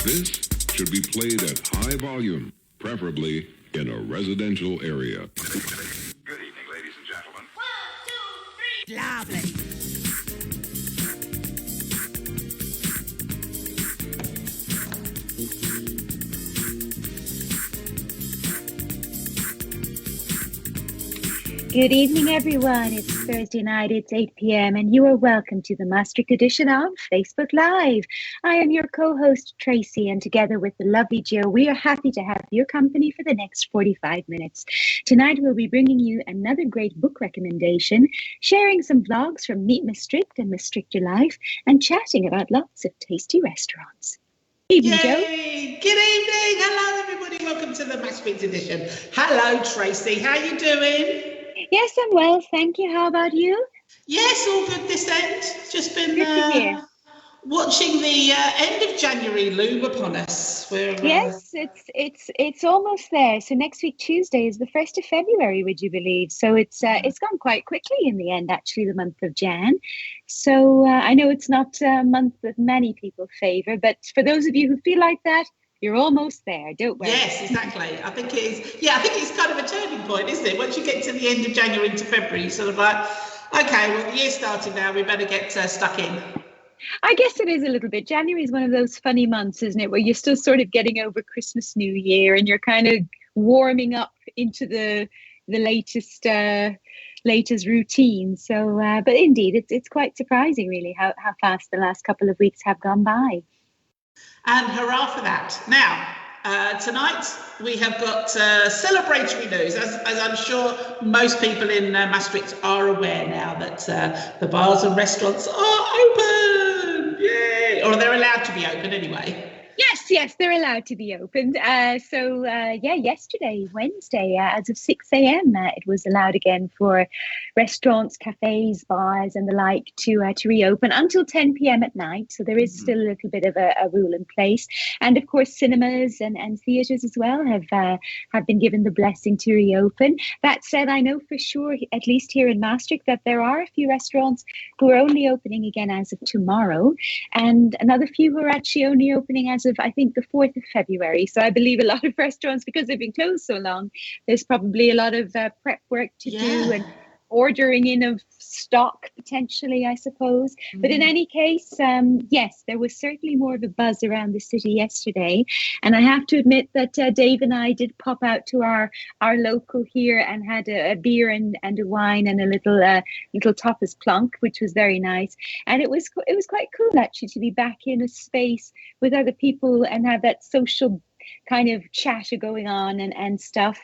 This should be played at high volume, preferably in a residential area. Good evening, ladies and gentlemen. 1, 2, 3. Lovely. Good evening, everyone. It's Thursday night, it's 8 p.m. and you are welcome to the Maastricht edition of Facebook Live. I am your co-host, Tracy, and together with the lovely Joe, we are happy to have your company for the next 45 minutes. Tonight, we'll be bringing you another great book recommendation, sharing some vlogs from Meet Maastricht and Maastrichter Life, and chatting about lots of tasty restaurants. Evening, Yay! Joe. Good evening. Hello, everybody. Welcome to the Maastricht edition. Hello, Tracy. How you doing? Yes, I'm well, thank you. How about you? Yes, all good this end. Just been Good to hear. watching the end of January loom upon us. Yes, it's almost there. So next week, Tuesday, is the 1st of February, would you believe? So it's gone quite quickly in the end, actually, the month of Jan. So I know it's not a month that many people favour, but for those of you who feel like that, you're almost there, don't worry. Yes, exactly. I think it is. Yeah, I think it's kind of a turning point, isn't it? Once you get to the end of January into February, you're sort of like, okay, well, the year's starting now. We better get stuck in. I guess it is a little bit. January is one of those funny months, isn't it, where you're still sort of getting over Christmas, New Year, and you're kind of warming up into the latest routine. So, but indeed, it's quite surprising, really, how fast the last couple of weeks have gone by. And hurrah for that. Now, tonight we have got celebratory news, as I'm sure most people in Maastricht are aware now that the bars and restaurants are open. Yay! Or they're allowed to be open anyway. Yes, they're allowed to be opened. Yesterday, Wednesday, as of 6 a.m., it was allowed again for restaurants, cafes, bars, and the like to reopen until 10 p.m. at night. So there is still a little bit of a rule in place, and of course, cinemas and theatres as well have been given the blessing to reopen. That said, I know for sure, at least here in Maastricht, that there are a few restaurants who are only opening again as of tomorrow, and another few who are actually only opening as of, I think, the 4th of February. So I believe a lot of restaurants, because they've been closed so long, there's probably a lot of prep work to do and ordering in of stock potentially, I suppose. But in any case, yes, there was certainly more of a buzz around the city yesterday. And I have to admit that Dave and I did pop out to our local here and had a beer and a wine and a little tapas plunk, which was very nice. And it was quite cool, actually, to be back in a space with other people and have that social kind of chatter going on and stuff.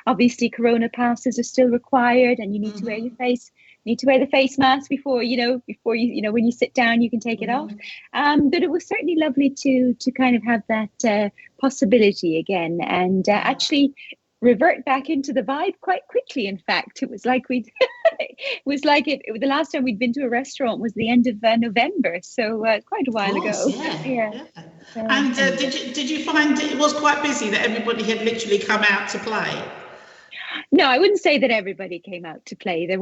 Obviously, Corona passes are still required, and you need to wear the face mask before when you sit down, you can take it off. But it was certainly lovely to kind of have that possibility again, and actually revert back into the vibe quite quickly. In fact, it was like the last time we'd been to a restaurant was the end of November, so quite a while ago. Yeah. And did you find it was quite busy, that everybody had literally come out to play? No, I wouldn't say that everybody came out to play. It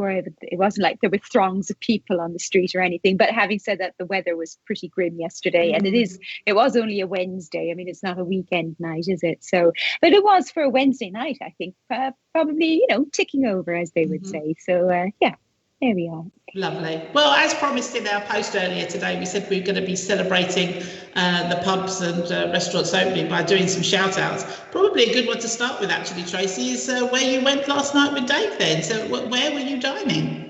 wasn't like there were throngs of people on the street or anything. But having said that, the weather was pretty grim yesterday, and it was only a Wednesday. I mean, it's not a weekend night, is it? So, but it was for a Wednesday night, I think, probably, ticking over, as they would say. So, yeah. There we are. Lovely. Well, as promised in our post earlier today, we said we were going to be celebrating the pubs and restaurants opening by doing some shout outs. Probably a good one to start with, actually, Tracy, is where you went last night with Dave then. So where were you dining?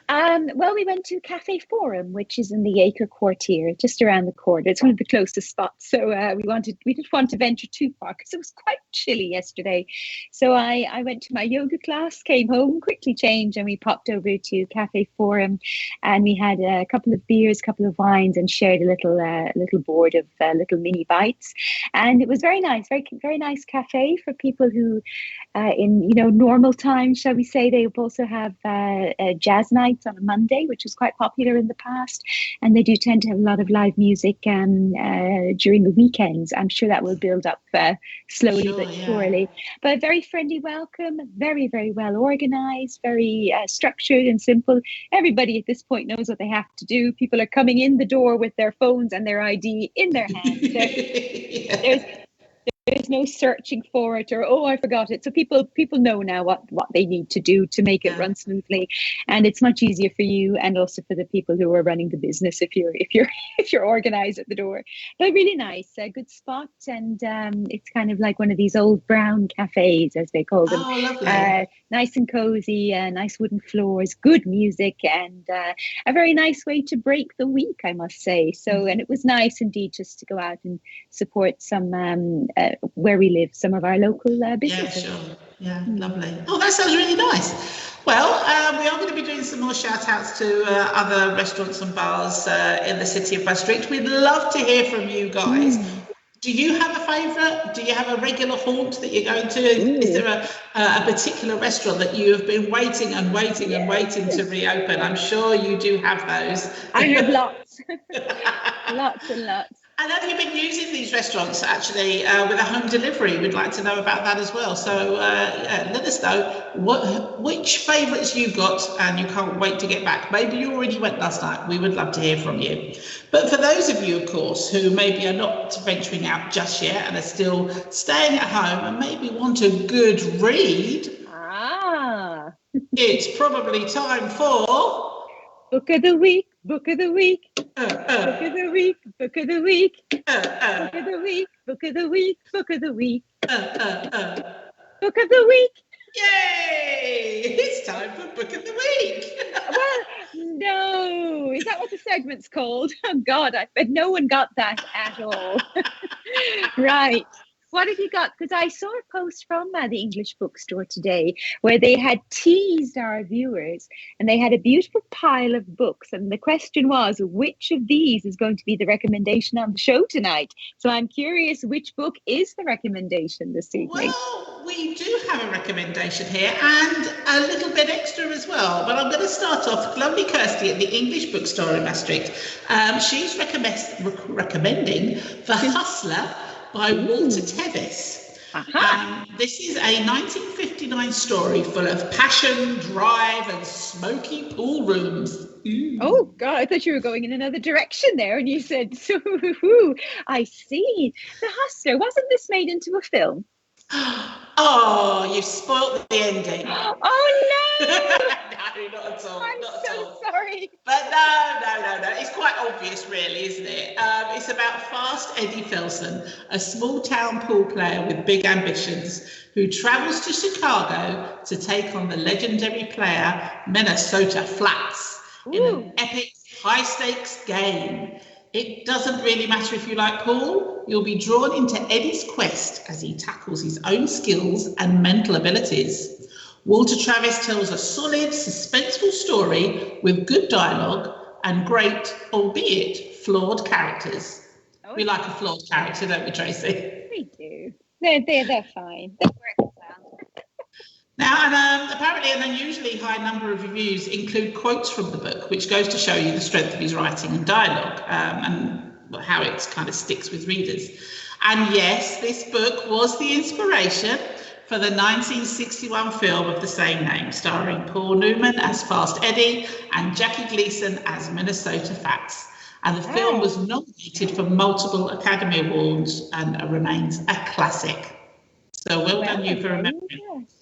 Well, we went to Cafe Forum, which is in the Acre Quartier, just around the corner. It's one of the closest spots. So we didn't want to venture too far because it was quite chilly yesterday. So I went to my yoga class, came home, quickly changed, and we popped over to Cafe Forum, and we had a couple of beers, a couple of wines, and shared a little board of little mini bites. And it was very nice, very, very nice cafe for people who, in normal times, shall we say. They also have jazz nights on a Monday, which was quite popular in the past. And they do tend to have a lot of live music during the weekends. I'm sure that will build up slowly but surely. But a very friendly welcome, very, very well organized, very structured and simple. Everybody at this point knows what they have to do. People are coming in the door with their phones and their ID in their hands. There's no searching for it or, oh, I forgot it. So people know now what they need to do to make it run smoothly, and it's much easier for you and also for the people who are running the business if you're organized at the door. But really nice, a good spot, and it's kind of like one of these old brown cafes, as they call them. Oh, lovely. Nice and cozy, nice wooden floors, good music, and a very nice way to break the week, I must say. So, and it was nice indeed just to go out and support some where we live, some of our local businesses. Yeah, sure. Yeah, lovely. Oh, that sounds really nice. Well, we are going to be doing some more shout outs to other restaurants and bars in the city of Maastricht. We'd love to hear from you guys. Do you have a favourite? Do you have a regular haunt that you're going to? Is there a particular restaurant that you have been waiting and waiting and waiting to reopen? I'm sure you do have those. I have lots. Lots and lots. And have you been using these restaurants actually with a home delivery? We'd like to know about that as well. So let us know which favourites you've got and you can't wait to get back. Maybe you already went last night. We would love to hear from you. But for those of you, of course, who maybe are not venturing out just yet and are still staying at home and maybe want a good read, it's probably time for... Book of the week, book of the week, book of the week, book of the week, book of the week, book of the week, book of the week, book of the week. Yay! It's time for book of the week. Well, no, is that what the segment's called? Oh God, I bet no one got that at all. Right. What have you got? Because I saw a post from the English bookstore today where they had teased our viewers and they had a beautiful pile of books. And the question was, which of these is going to be the recommendation on the show tonight? So I'm curious, which book is the recommendation this evening? Well, we do have a recommendation here and a little bit extra as well. But I'm going to start off with lovely Kirsty at the English bookstore in Maastricht. She's recommending The Hustler by Walter Tevis. This is a 1959 story full of passion, drive, and smoky pool rooms. Oh God, I thought you were going in another direction there, and you said, I see. The Hustler, wasn't this made into a film? Oh, you spoilt the ending. Oh no! No, not at all. I'm not so at all. sorry. But no. It's quite obvious, really, isn't it? It's about Fast Eddie Felsen, a small-town pool player with big ambitions, who travels to Chicago to take on the legendary player Minnesota Flats in an epic, high-stakes game. It doesn't really matter if you like pool, you'll be drawn into Eddie's quest as he tackles his own skills and mental abilities. Walter Tevis tells a solid, suspenseful story with good dialogue and great, albeit flawed characters. We like a flawed character, don't we, Tracy? We do. They're fine. They work well. Now, and apparently an unusually high number of reviews include quotes from the book, which goes to show you the strength of his writing and dialogue and how it kind of sticks with readers. And yes, this book was the inspiration for the 1961 film of the same name, starring Paul Newman as Fast Eddie and Jackie Gleason as Minnesota Fats. And the film was nominated for multiple Academy Awards and remains a classic. So well done you for remembering. Yes.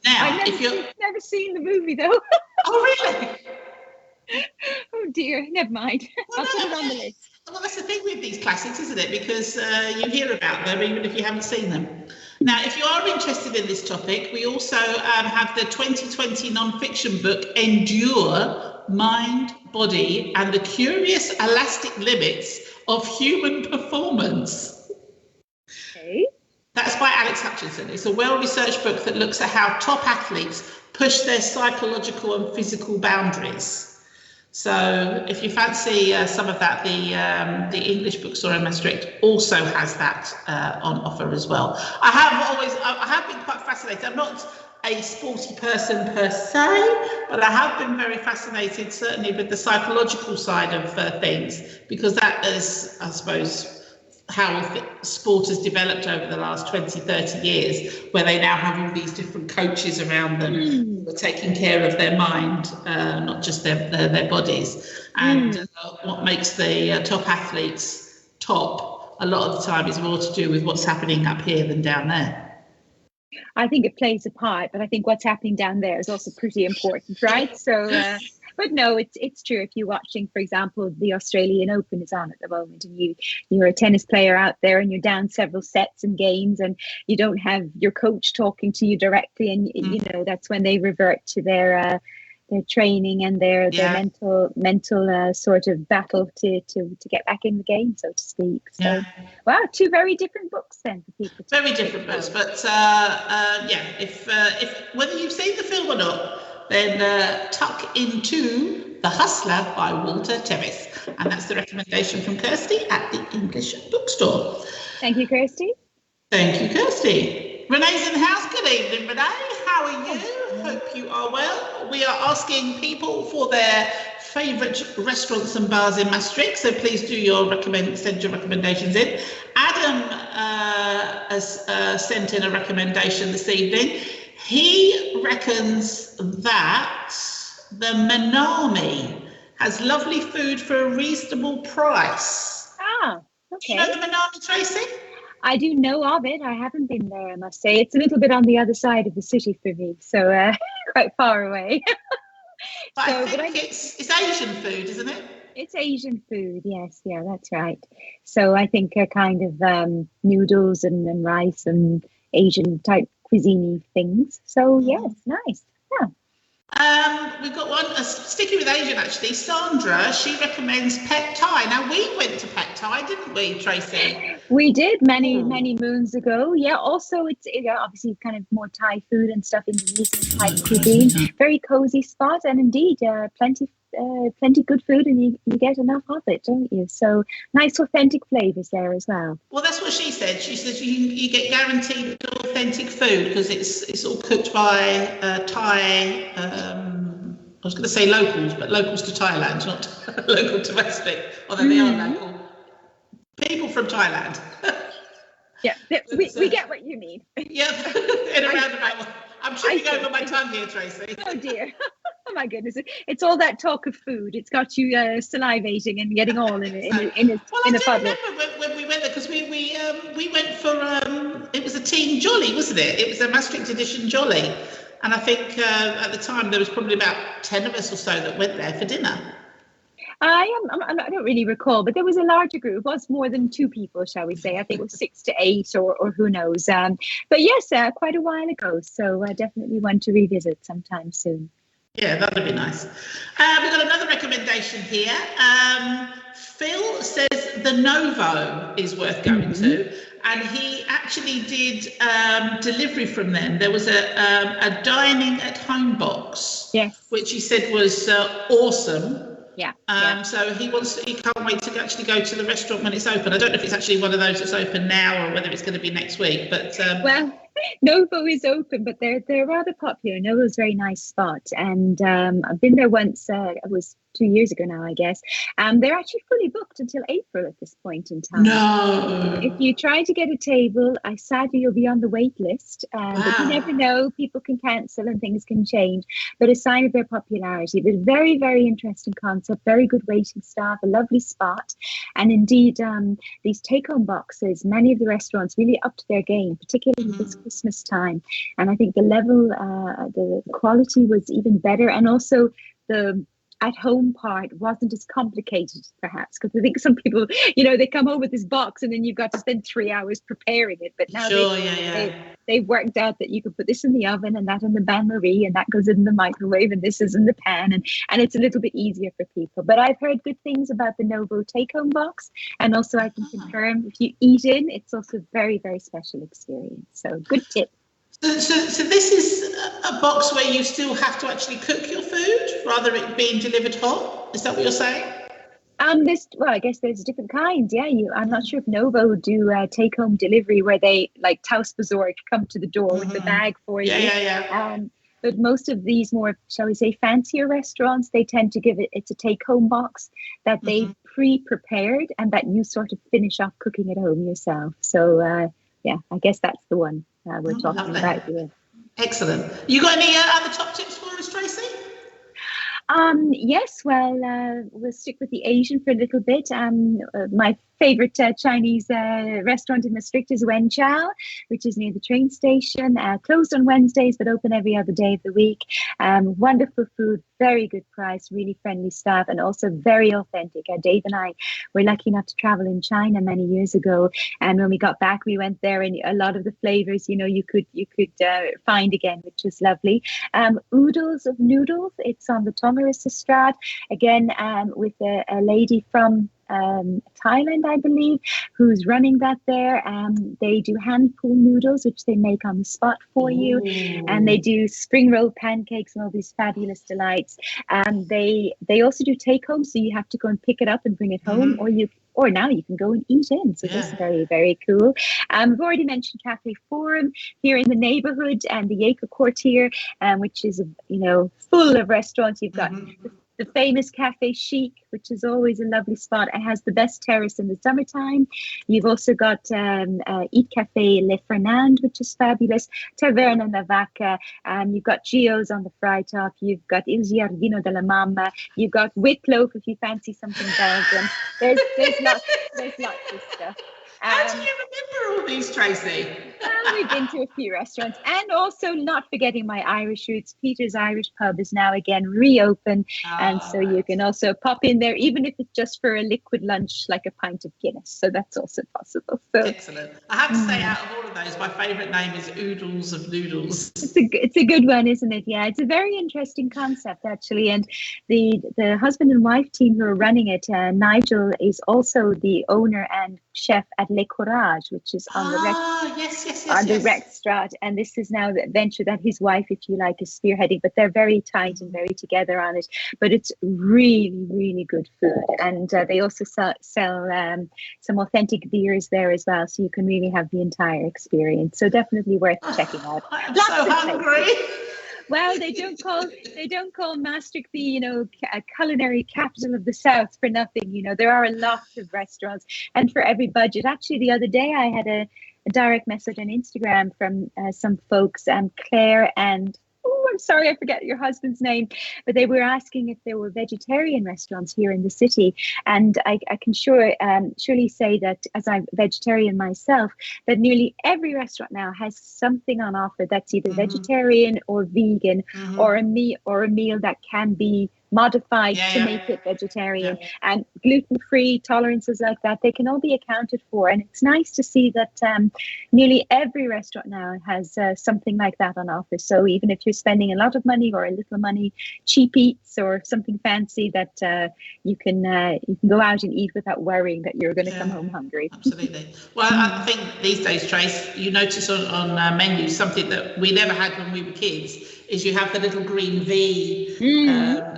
Now, I've never seen the movie though. Oh, really? Oh dear, never mind. I'll put it on the list. Well, that's the thing with these classics, isn't it? Because you hear about them even if you haven't seen them. Now, if you are interested in this topic, we also have the 2020 non-fiction book, Endure, Mind, Body, and the Curious Elastic Limits of Human Performance. Okay. That's by Alex Hutchinson. It's a well-researched book that looks at how top athletes push their psychological and physical boundaries. So if you fancy some of that, the English bookstore in Maastricht also has that on offer as well. I have been quite fascinated. I'm not a sporty person per se, but I have been very fascinated, certainly with the psychological side of things, because that is, I suppose, how sport has developed over the last 20, 30 years, where they now have all these different coaches around them who are taking care of their mind, not just their bodies. And what makes the top athletes top a lot of the time is more to do with what's happening up here than down there. I think it plays a part, but I think what's happening down there is also pretty important, right? So, but no, it's true. If you're watching, for example, the Australian Open is on at the moment, and you're a tennis player out there, and you're down several sets and games, and you don't have your coach talking to you directly, and you know that's when they revert to their training and their mental sort of battle to get back in the game, so to speak. So, wow, two very different books then for people. Very different books, but if whether you've seen the film or not, then tuck into The Hustler by Walter Tevis, and that's the recommendation from Kirsty at the English bookstore. Thank you, Kirsty. Thank you, Kirsty. Renee's in the house. Good evening, Renee. How are you? Hope you are well. We are asking people for their favourite restaurants and bars in Maastricht, so please do send your recommendations in. Adam has sent in a recommendation this evening. He reckons that the Manami has lovely food for a reasonable price. Ah, okay. Do you know the Manami, Tracy? I do know of it. I haven't been there, I must say. It's a little bit on the other side of the city for me, so quite far away. But I think it's Asian food, isn't it? It's Asian food, yes. Yeah, that's right. So I think a kind of noodles and rice and Asian type cuisine things. So yes, nice. Yeah. We've got one, sticking with Asian actually, Sandra, she recommends Pad Thai. Now we went to Pad Thai, didn't we, Tracy? We did many moons ago. Yeah, also it's obviously kind of more Thai food and stuff, Indonesian type cuisine. Very cozy spot, and indeed plenty good food, and you get enough of it, don't you? So nice authentic flavours there as well. Well, that's what she said. She says you get guaranteed authentic food because it's all cooked by Thai. I was going to say locals, but locals to Thailand, not local to Maastricht, although they are local. People from Thailand. Yeah, we get what you mean. Yeah, in a roundabout way. I'm tripping over my tongue here, Tracy. Oh dear. Oh my goodness. It's all that talk of food. It's got you salivating and getting all in a puddle. I remember when we went there, because we went for, it was a team jolly, wasn't it? It was a Maastricht edition jolly. And I think at the time there was probably about 10 of us or so that went there for dinner. I don't really recall, but there was a larger group. It was more than 2 people, shall we say. I think it was 6 to 8 or who knows. But yes, quite a while ago. So I definitely want to revisit sometime soon. Yeah, that would be nice. We've got another recommendation here. Phil says the Novo is worth going to. And he actually did delivery from them. There was a dining at home box, which he said was awesome. Yeah. So he can't wait to actually go to the restaurant when it's open. I don't know if it's actually one of those that's open now or whether it's going to be next week. But well, Novo is open, but they're rather popular. Novo's a very nice spot, and I've been there once. It was 2 years ago now, I guess. They're actually fully booked until April at this point in time. No. If you try to get a table, sadly you'll be on the wait list. But you never know, people can cancel and things can change. But a sign of their popularity. But very, very interesting concept, very good waiting staff, a lovely spot. And indeed, these take-home boxes, many of the restaurants really upped their game, particularly this Christmas time. And I think the level, the quality was even better. And also the at-home part wasn't as complicated, perhaps, because I think some people, they come home with this box and then you've got to spend 3 hours preparing it. But now they've worked out that you can put this in the oven and that in the bain-marie and that goes in the microwave and this is in the pan, and it's a little bit easier for people. But I've heard good things about the Novo take-home box, and also I can confirm if you eat in, it's also a very, very special experience. So good tip. So this is a box where you still have to actually cook your food rather it being delivered hot? Is that what you're saying? I guess there's different kinds. Yeah, I'm not sure if Novo do take-home delivery where they like Taus Besorg come to the door with the bag for you. Yeah. But most of these more, shall we say, fancier restaurants, they tend to give it's a take-home box that they've pre-prepared and that you sort of finish off cooking at home yourself. So yeah, I guess that's the one we're talking about here. Excellent. You got any other top tips for us, Tracy? Yes, well, we'll stick with the Asian for a little bit. My favorite Chinese restaurant in Maastricht is Wen Chao, which is near the train station. Closed on Wednesdays, but open every other day of the week. Wonderful food, very good price, really friendly staff, and also very authentic. Dave and I were lucky enough to travel in China many years ago, and when we got back, we went there, and a lot of the flavors, you could find again, which was lovely. Oodles of Noodles, it's on the Tomarissa Straat, again with a lady from Thailand, I believe, who's running that there. They do hand pulled noodles, which they make on the spot for you, and they do spring roll pancakes and all these fabulous delights. They also do take home, so you have to go and pick it up and bring it home, or now you can go and eat in. So that's very, very cool. I've already mentioned Cafe Forum here in the neighborhood and the Jacob Quartier, which is full of restaurants. You've got the famous Cafe Chic, which is always a lovely spot. It has the best terrace in the summertime. You've also got Eat Cafe Le Fernand, which is fabulous. Taverna Navaca. You've got Gio's on the Fry Top. You've got Il Giardino della Mamma. You've got Wickloaf if you fancy something Belgian. There's lots of stuff. How do you remember all these, Tracy? We've been to a few restaurants, and also not forgetting my Irish roots. Peter's Irish Pub is now again reopened, and so you can also pop in there, even if it's just for a liquid lunch, like a pint of Guinness. So that's also possible. So excellent. I have to say, out of all of those, my favourite name is Oodles of Noodles. It's a good one, isn't it? Yeah, it's a very interesting concept actually, and the husband and wife team who are running it, Nigel is also the owner and chef at Le Courage, which is on the Rexstraat, and this is now the venture that his wife, if you like, is spearheading, but they're very tight and very together on it. But it's really, really good food, and they also sell some authentic beers there as well, so you can really have the entire experience. So definitely worth checking out. I'm so hungry. Well, they don't call Maastricht the a culinary capital of the South for nothing. There are a lot of restaurants, and for every budget. Actually, the other day I had a direct message on Instagram from some folks, Claire and I'm sorry, I forget your husband's name, but they were asking if there were vegetarian restaurants here in the city. And I can surely say that, as I'm vegetarian myself, that nearly every restaurant now has something on offer that's either vegetarian or vegan, or a meal that can be modified to make it vegetarian, and gluten-free tolerances like that, they can all be accounted for. And it's nice to see that nearly every restaurant now has something like that on offer. So even if you're spending a lot of money or a little money, cheap eats or something fancy, that you can go out and eat without worrying that you're going to come home hungry. Absolutely. Well, I think these days, Trace, you notice on menus something that we never had when we were kids, is you have the little green V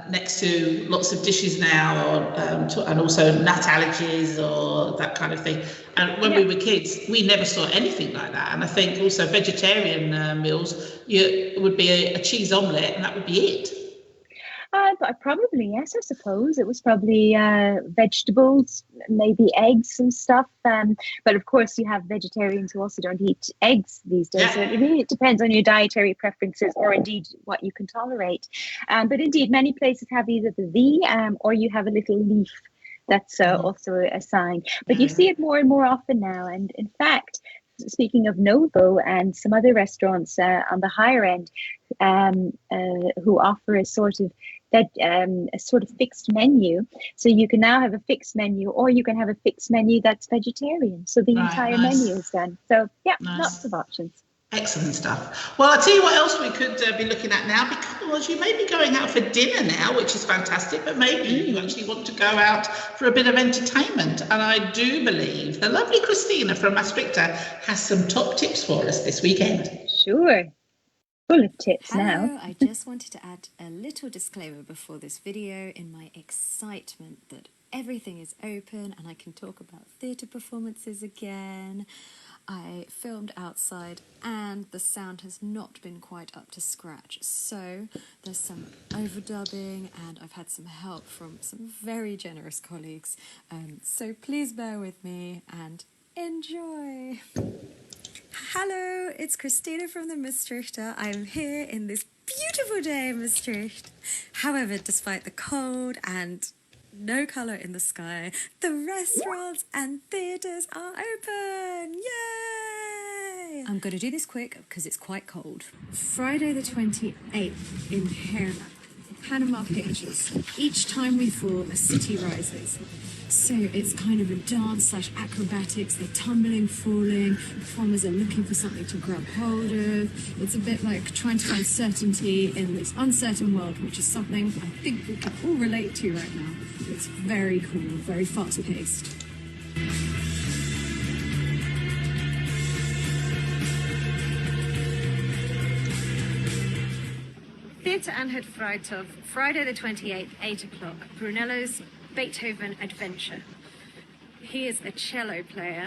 next to lots of dishes now, and also nut allergies or that kind of thing. And when we were kids, we never saw anything like that. And I think also vegetarian meals, it would be a cheese omelette, and that would be it. Probably, yes, I suppose. It was probably vegetables, maybe eggs and stuff. But of course, you have vegetarians who also don't eat eggs these days. So it really depends on your dietary preferences, or indeed what you can tolerate. But indeed, many places have either the V or you have a little leaf. That's also a sign. But you see it more and more often now. And in fact, speaking of Novo and some other restaurants on the higher end who offer a sort of fixed menu, so you can now have a fixed menu, or you can have a fixed menu that's vegetarian, so the entire menu is done. So lots of options. Excellent stuff. Well, I'll tell you what else we could be looking at now, because you may be going out for dinner now, which is fantastic, but maybe you actually want to go out for a bit of entertainment. And I do believe the lovely Christina from Maastricht has some top tips for us this weekend. Sure. Full of tips. Hello, now. I just wanted to add a little disclaimer before this video in my excitement that everything is open and I can talk about theatre performances again. I filmed outside and the sound has not been quite up to scratch, so there's some overdubbing and I've had some help from some very generous colleagues, so please bear with me and enjoy. Hello, it's Christina from the Maastricht. I'm here in this beautiful day in Maastricht. However, despite the cold and no colour in the sky, the restaurants and theatres are open! Yay! I'm going to do this quick because it's quite cold. Friday the 28th in Herne, Panama Pictures. Each time we fall, a city rises. So it's kind of a dance / acrobatics. They're tumbling, falling. Performers are looking for something to grab hold of. It's a bit like trying to find certainty in this uncertain world, which is something I think we can all relate to right now. It's very cool, very fast-paced. Theatre Anhalt Freitag, Friday the 28th, 8 o'clock. Brunello's Beethoven Adventure. He is a cello player,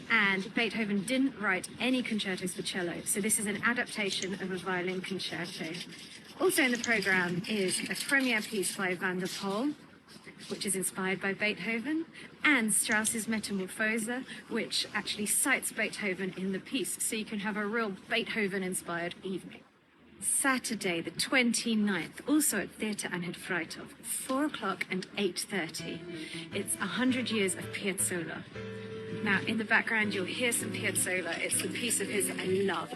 and Beethoven didn't write any concertos for cello, so this is an adaptation of a violin concerto. Also in the programme is a premiere piece by Van der Pol, which is inspired by Beethoven, and Strauss's Metamorphose, which actually cites Beethoven in the piece, so you can have a real Beethoven-inspired evening. Saturday the 29th, also at Theatre Anhalt Freitag, 4 o'clock and 8:30. It's 100 years of Piazzolla. Now, in the background, you'll hear some Piazzolla. It's a piece of his I love.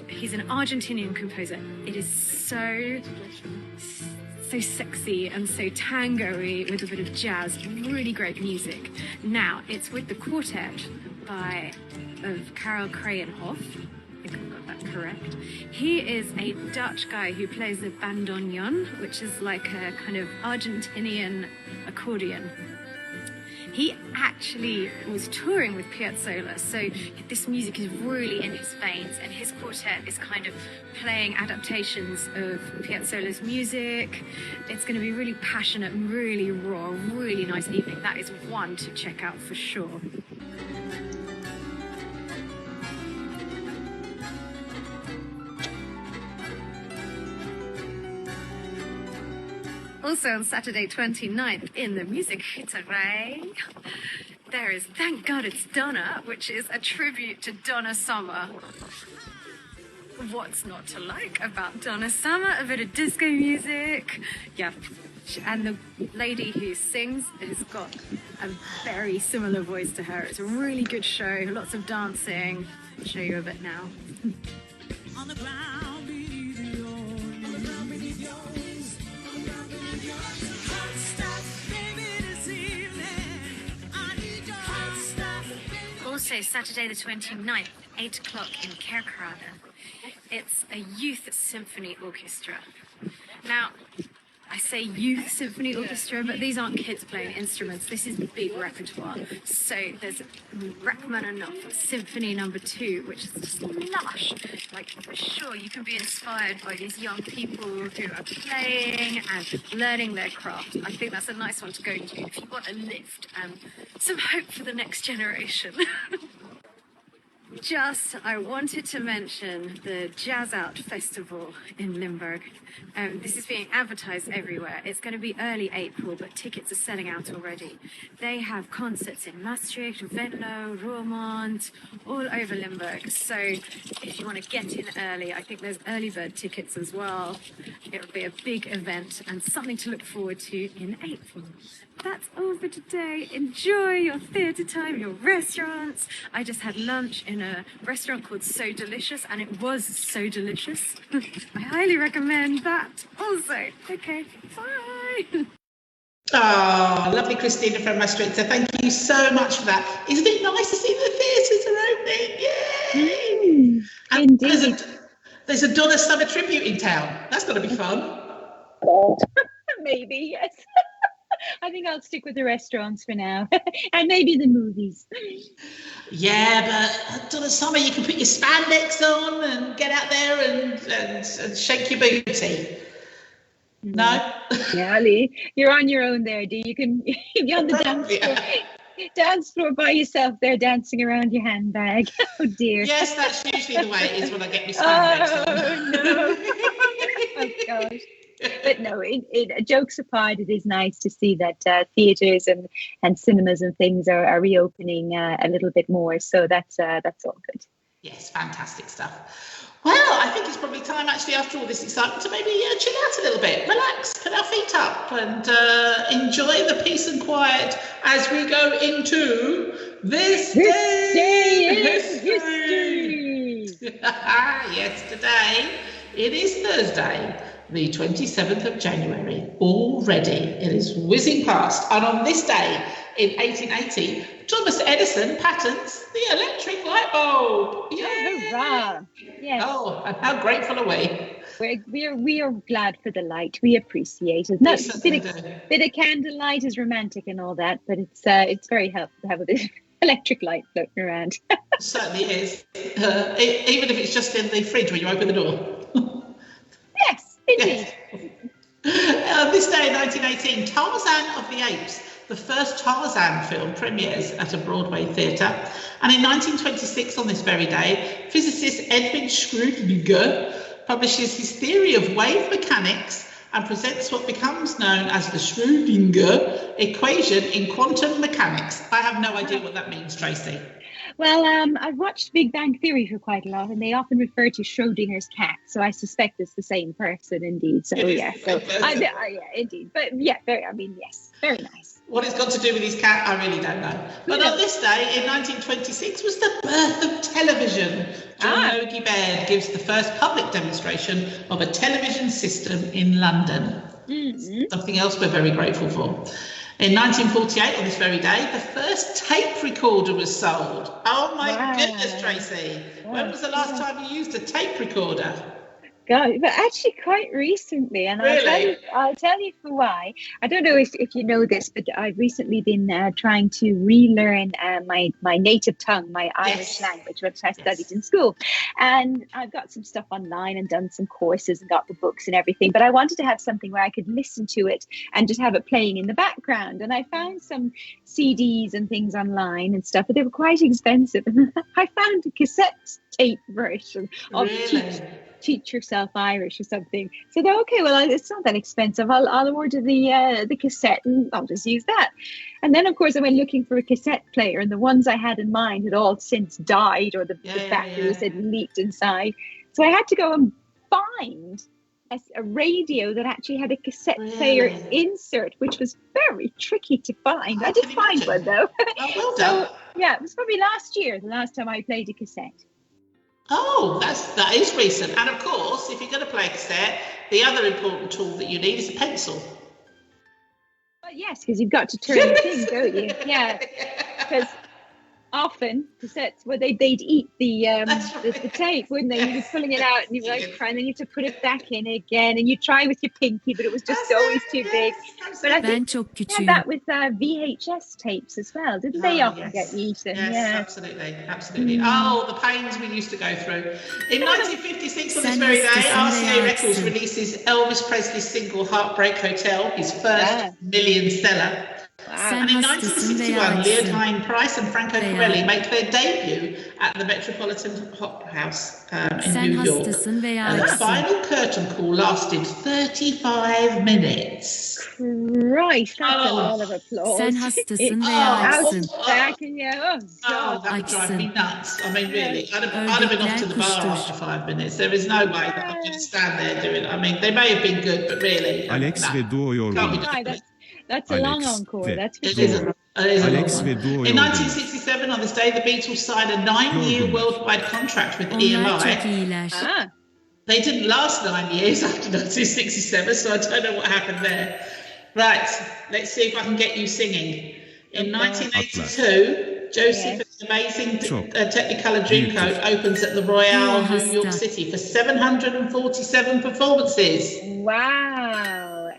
He's an Argentinian composer. It is so sexy and so tango-y with a bit of jazz. Really great music. Now, it's with the quartet of Karel Krayenhoff. I think I've got that correct. He is a Dutch guy who plays the bandoneon, which is like a kind of Argentinian accordion. He actually was touring with Piazzolla, so this music is really in his veins, and his quartet is kind of playing adaptations of Piazzolla's music. It's going to be really passionate, really raw, really nice evening. That is one to check out for sure. Also on Saturday 29th in the Music Gieterij, there is Thank God It's Donna, which is a tribute to Donna Summer. What's not to like about Donna Summer? A bit of disco music. Yeah, and the lady who sings has got a very similar voice to her. It's a really good show, lots of dancing. I'll show you a bit now. On the ground beneath your knees. On the ground beneath your knees. On the ground beneath your knees. Hot stuff, baby, this evening. I need your hot stuff. Also, Saturday the 29th, 8 o'clock in Kerkrade. It's a youth symphony orchestra. Now, I say youth symphony orchestra, but these aren't kids playing instruments. This is big repertoire. So there's Rachmaninoff Symphony No. 2, which is just lush. Like, for sure, you can be inspired by these young people who are playing and learning their craft. I think that's a nice one to go to if you want a lift and some hope for the next generation. I wanted to mention the Jazz Out Festival in Limburg. This is being advertised everywhere. It's going to be early April, but tickets are selling out already. They have concerts in Maastricht, Venlo, Roermond, all over Limburg. So if you want to get in early, I think there's early bird tickets as well. It'll be a big event and something to look forward to in April. That's all for today. Enjoy your theatre time, your restaurants. I just had lunch in a restaurant called So Delicious, and it was so delicious. I highly recommend that also. Okay, bye. Oh, lovely Christina from Maastricht. So thank you so much for that. Isn't it nice to see the theatres are opening? Yay! And Indeed. There's a Donna Summer tribute in town. That's going to be fun. Maybe, yes. I think I'll stick with the restaurants for now. And maybe the movies. Yeah, but Donna Summer, you can put your spandex on and get out there and shake your booty. No? Yeah, Lee, you're on your own there, Dee. You can be on the dance floor by yourself there, dancing around your handbag. Oh dear. Yes, that's usually the way it is when I get my spandex on. Oh no. Oh gosh. But no, jokes apart, it is nice to see that theatres and cinemas and things are reopening a little bit more. So that's all good. Yes, fantastic stuff. Well, I think it's probably time, actually, after all this excitement, to maybe chill out a little bit, relax, put our feet up, and enjoy the peace and quiet as we go into this day in history. Yes, today it is Thursday, the 27th of January. Already it is whizzing past, and on this day in 1880, Thomas Edison patents the electric light bulb. Yay! Hurrah! Yes. Oh, and how grateful are we? We are glad for the light. We appreciate it. No, Yes, bit of candlelight is romantic and all that, but it's very helpful to have a bit of electric light floating around. It certainly is. Even if it's just in the fridge when you open the door. Yes, indeed. This day in 1918, Tarzan of the Apes, the first Tarzan film, premieres at a Broadway theatre. And in 1926, on this very day, physicist Edwin Schrödinger publishes his theory of wave mechanics and presents what becomes known as the Schrödinger equation in quantum mechanics. I have no idea what that means, Tracy. Well, I've watched Big Bang Theory for quite a lot, and they often refer to Schrodinger's cat, so I suspect it's the same person, indeed. So yeah, yeah, indeed. But yeah, yes, very nice. What it's got to do with his cat, I really don't know. But on this day in 1926 was the birth of television. John Logie Baird gives the first public demonstration of a television system in London. Something else we're very grateful for. In 1948, on this very day, the first tape recorder was sold. Oh my goodness, Tracy. When was the last time you used a tape recorder? God, but actually quite recently, and really? I'll tell you for why. I don't know if you know this, but I've recently been trying to relearn my native tongue, my Irish language, which I studied in school. And I've got some stuff online and done some courses and got the books and everything, but I wanted to have something where I could listen to it and just have it playing in the background. And I found some CDs and things online and stuff, but they were quite expensive. And I found a cassette tape version of Teach Yourself Irish or something. So they're okay, well, it's not that expensive. I'll order the cassette and I'll just use that. And then, of course, I went looking for a cassette player, and the ones I had in mind had all since died, or the batteries had leaked inside. So I had to go and find a radio that actually had a cassette player insert, which was very tricky to find. I did find one, though. Oh, well done. So, yeah, it was probably last year, the last time I played a cassette. Oh, that is recent. And of course, if you're going to play a cassette, the other important tool that you need is a pencil. Well, yes, because you've got to turn the thing, don't you? Yeah, because often cassettes, they'd eat the tape, wouldn't they? You'd be pulling it out and you'd be like crying, then you have to put it back in again, and you try with your pinky, but it was just always too big. But I think that with VHS tapes as well, didn't they often get eaten? Yes, absolutely. Oh, the pains we used to go through. In 1956, on this very day, RCA Records releases Elvis Presley's single Heartbreak Hotel, his first million seller. Wow. And in 1961, Leontine Price and Franco Corelli make their debut at the Metropolitan Opera House in New York. And the final curtain call lasted 35 minutes. Christ, that's a lot of applause. That would drive me nuts. I mean, really, I'd have been off to the bar after 5 minutes. There is no way that I'm going to stand there doing it. I mean, they may have been good, but really, That's a long encore. That's for sure. In 1967, on this day, the Beatles signed a 9-year worldwide contract with EMI. They didn't last 9 years after 1967, so I don't know what happened there. Right, let's see if I can get you singing. In 1982, Joseph's amazing Technicolor Dreamcoat opens at the Royale, New York City for 747 performances. Wow.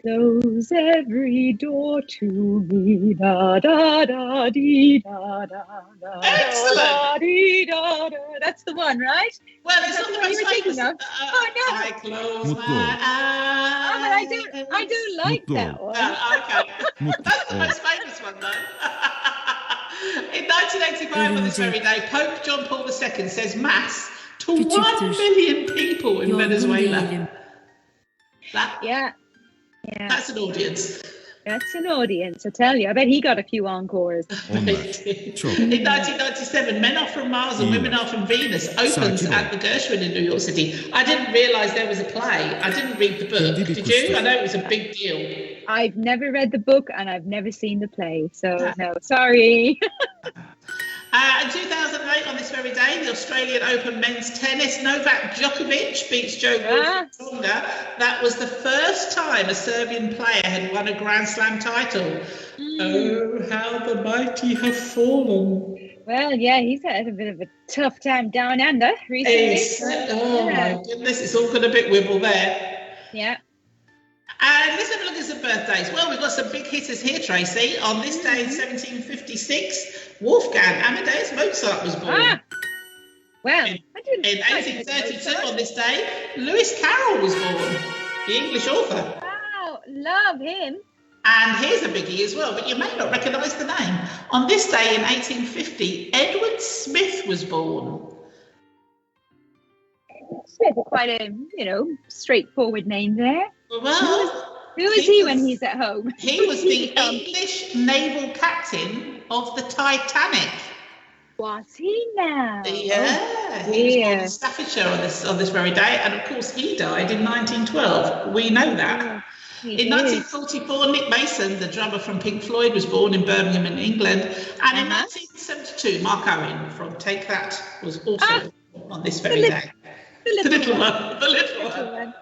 Close every door to me, da da da dee da da da da dee da da. That's the one, right? Well, it's That's not the what you most were thinking famous. of. Oh no! I close Mutlu my ol. eyes. Oh, but I do like Mutlu that ol. one. Okay. Mutlu That's the ol. most famous one, though. In 1985, on this very day, Pope John Paul II says mass to 1 million people in Venezuela. Yeah. That's an audience. That's an audience, I tell you. I bet he got a few encores. Onlar. Çok. In 1997, Men Are From Mars and Women Are From Venus opens Sakin ol. at the Gershwin in New York City. I didn't realise there was a play. I didn't read the book. Kendi bir Did you? kuştur. I know it was a big deal. I've never read the book and I've never seen the play, so no, sorry. In 2008, on this very day, the Australian Open men's tennis, Novak Djokovic beats Joe Tonga. That was the first time a Serbian player had won a Grand Slam title. Oh, how the mighty have fallen. Well, yeah, he's had a bit of a tough time down under recently. Oh my goodness, it's all got a bit wibble there. Yeah. And let's have a look at some birthdays. Well, we've got some big hitters here, Tracy. On this day in 1756, Wolfgang Amadeus Mozart was born. Well, in 1832, on this day, Lewis Carroll was born, the English author. Wow, love him. And here's a biggie as well, but you may not recognise the name. On this day in 1850, Edward Smith was born. Smith, quite a, straightforward name there. Well, who is he when he's at home? He was the English naval captain of the Titanic. Was he now? Yeah, he was born in Staffordshire on this very day, and of course he died in 1912. We know that. In 1944, Nick Mason, the drummer from Pink Floyd, was born in Birmingham in England, and in 1972, Mark Owen from Take That was also on this very day. The little one.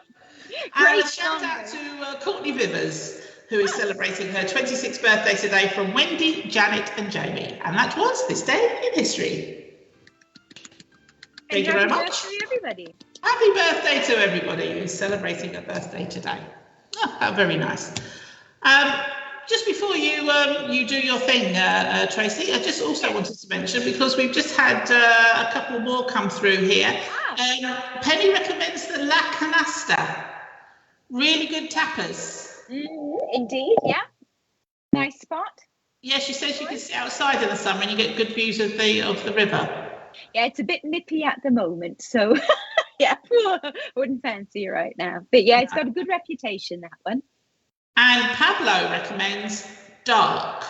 And a shout out to Courtney Vivers, who is celebrating her 26th birthday today, from Wendy, Janet and Jamie. And that was This Day in History. Thank you very much. Happy birthday, everybody. Happy birthday to everybody who's celebrating a birthday today. Oh, very nice. Just before you do your thing, Tracy, I just also wanted to mention, because we've just had a couple more come through here. Penny recommends the La Canasta. Really good tapas. Indeed, yeah. Nice spot. Yeah, she says you can sit outside in the summer and you get good views of the river. Yeah, it's a bit nippy at the moment, so yeah, I wouldn't fancy it right now. But yeah, it's got a good reputation, that one. And Pablo recommends Dark.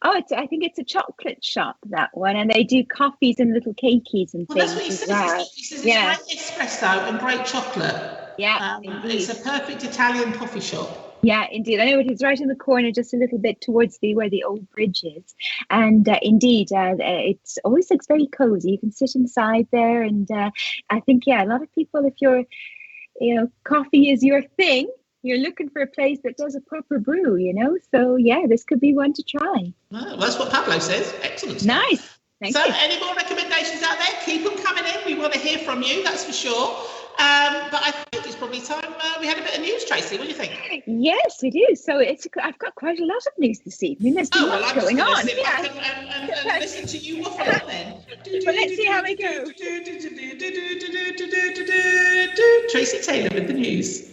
Oh, I think it's a chocolate shop, that one, and they do coffees and little cakeys and things. That's what he says. Well. He says it's great espresso and great chocolate. Yeah, it's a perfect Italian coffee shop. Yeah, indeed. I know it is right in the corner, just a little bit towards where the old bridge is. And indeed, it always looks very cozy. You can sit inside there, and I think, a lot of people, if coffee is your thing, you're looking for a place that does a proper brew, So, this could be one to try. Well, that's what Pablo says. Excellent. Nice. Thank you. Any more recommendations out there? Keep them coming in. We want to hear from you, that's for sure. But I think it's probably time we had a bit of news, Tracy. What do you think? Yes, we do. So I've got quite a lot of news this evening. There's been lots going on. Sit back and listen to you waffle on then. Well, let's see how we go. Tracy Taylor with the news.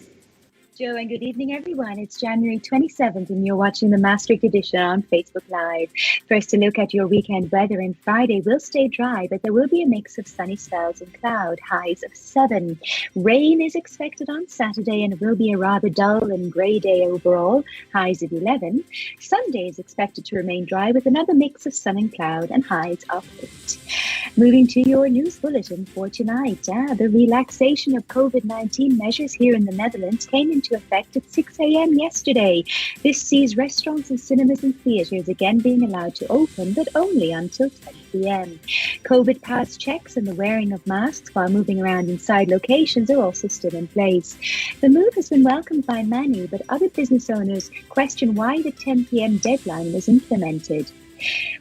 Joe, and good evening, everyone. It's January 27th, and you're watching the Maastricht edition on Facebook Live. First, a look at your weekend weather. And Friday will stay dry, but there will be a mix of sunny spells and cloud, highs of 7. Rain is expected on Saturday, and it will be a rather dull and grey day overall, highs of 11. Sunday is expected to remain dry with another mix of sun and cloud and highs of 8. Moving to your news bulletin for tonight. The relaxation of COVID-19 measures here in the Netherlands came into effect at 6 a.m. yesterday. This sees restaurants and cinemas and theatres again being allowed to open, but only until 10 p.m. COVID pass checks and the wearing of masks while moving around inside locations are also still in place. The move has been welcomed by many, but other business owners question why the 10 p.m. deadline was implemented.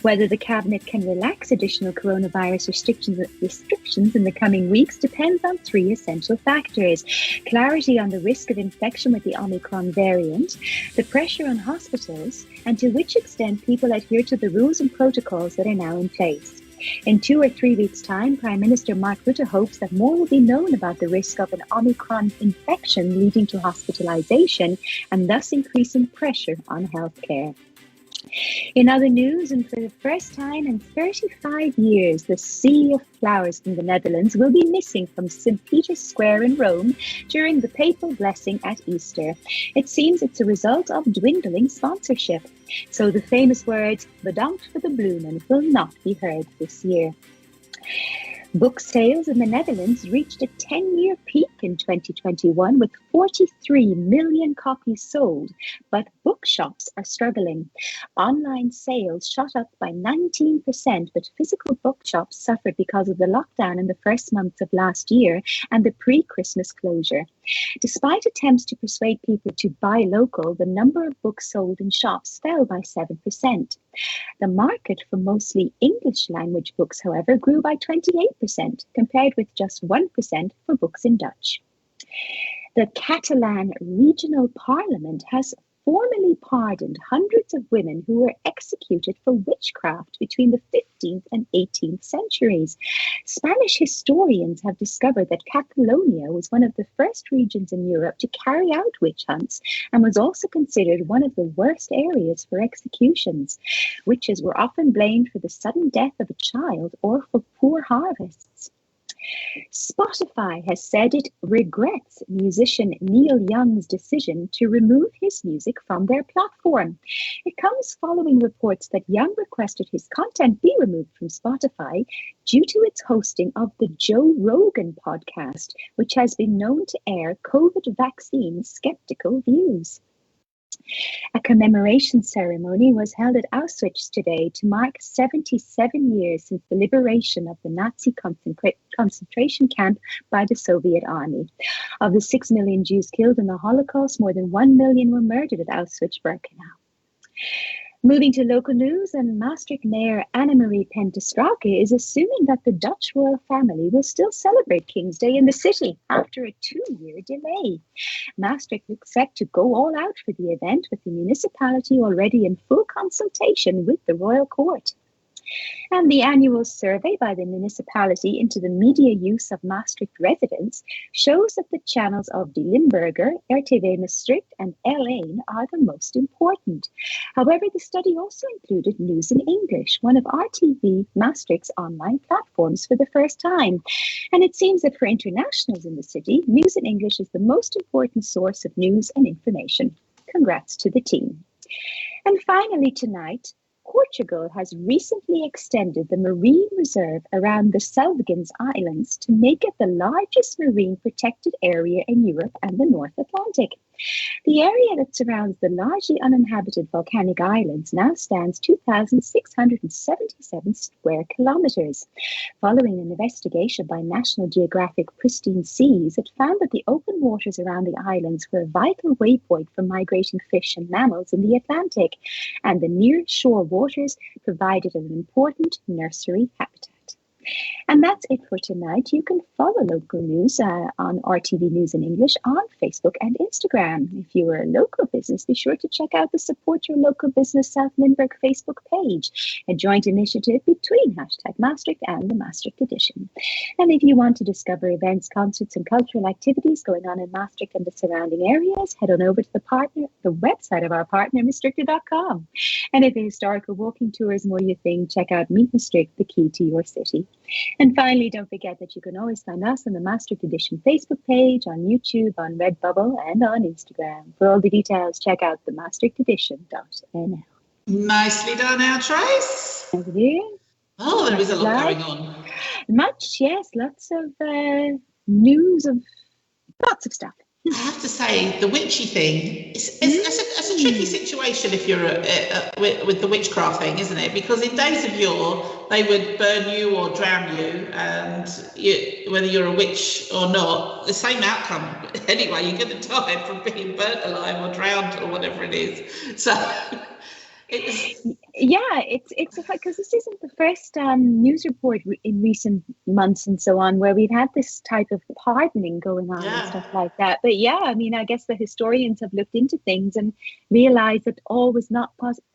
Whether the cabinet can relax additional coronavirus restrictions in the coming weeks depends on three essential factors: clarity on the risk of infection with the Omicron variant, the pressure on hospitals, and to which extent people adhere to the rules and protocols that are now in place. In 2 or 3 weeks' time, Prime Minister Mark Rutte hopes that more will be known about the risk of an Omicron infection leading to hospitalization and thus increasing pressure on healthcare. In other news, and for the first time in 35 years, the Sea of Flowers from the Netherlands will be missing from St. Peter's Square in Rome during the papal blessing at Easter. It seems it's a result of dwindling sponsorship. So the famous words, "Bedankt for the bloemen," will not be heard this year. Book sales in the Netherlands reached a 10-year peak in 2021 with 43 million copies sold, but bookshops are struggling. Online sales shot up by 19%, but physical bookshops suffered because of the lockdown in the first months of last year and the pre-Christmas closure. Despite attempts to persuade people to buy local, the number of books sold in shops fell by 7%. The market for mostly English language books, however, grew by 28%, compared with just 1% for books in Dutch. The Catalan Regional Parliament has formally pardoned hundreds of women who were executed for witchcraft between the 15th and 18th centuries. Spanish historians have discovered that Catalonia was one of the first regions in Europe to carry out witch hunts and was also considered one of the worst areas for executions. Witches were often blamed for the sudden death of a child or for poor harvests. Spotify has said it regrets musician Neil Young's decision to remove his music from their platform. It comes following reports that Young requested his content be removed from Spotify due to its hosting of the Joe Rogan podcast, which has been known to air COVID vaccine skeptical views. A commemoration ceremony was held at Auschwitz today to mark 77 years since the liberation of the Nazi concentration camp by the Soviet army. Of the 6 million Jews killed in the Holocaust, more than 1 million were murdered at Auschwitz-Birkenau. Moving to local news, and Maastricht Mayor Annemarie Pentestrake is assuming that the Dutch royal family will still celebrate King's Day in the city after a 2-year delay. Maastricht looks set to go all out for the event, with the municipality already in full consultation with the royal court. And the annual survey by the municipality into the media use of Maastricht residents shows that the channels of De Limburger, RTV Maastricht and L1 are the most important. However, the study also included News in English, one of RTV Maastricht's online platforms, for the first time. And it seems that for internationals in the city, News in English is the most important source of news and information. Congrats to the team. And finally tonight, Portugal has recently extended the marine reserve around the Selvagens Islands to make it the largest marine protected area in Europe and the North Atlantic. The area that surrounds the largely uninhabited volcanic islands now stands 2,677 square kilometers. Following an investigation by National Geographic Pristine Seas, it found that the open waters around the islands were a vital waypoint for migrating fish and mammals in the Atlantic, and the near-shore waters provided an important nursery habitat. And that's it for tonight. You can follow local news on RTV News in English on Facebook and Instagram. If you are a local business, be sure to check out the Support Your Local Business South Limburg Facebook page, a joint initiative between #Maastricht and the Maastricht Edition. And if you want to discover events, concerts and cultural activities going on in Maastricht and the surrounding areas, head on over to the website of our partner, maastrichter.com. And if a historical walking tour is more your thing, check out Meet Maastricht, the key to your city. And finally, don't forget that you can always find us on the Maastricht Edition Facebook page, on YouTube, on Redbubble, and on Instagram. For all the details, check out the maastrichtedition.nl. Nicely done, our Trace. Thank you. Oh, there is a lot going on. Much, yes. Lots of news of lots of stuff. I have to say, the witchy thing, it's a tricky situation if you're with the witchcraft thing, isn't it? Because in days of yore, they would burn you or drown you, and whether you're a witch or not, the same outcome. Anyway, you're going to die from being burnt alive or drowned or whatever it is. So Yeah, it's like, because this isn't the first news report in recent months and so on where we've had this type of pardoning going on and stuff Yeah. like that. But yeah, I mean, I guess the historians have looked into things and realized that all was not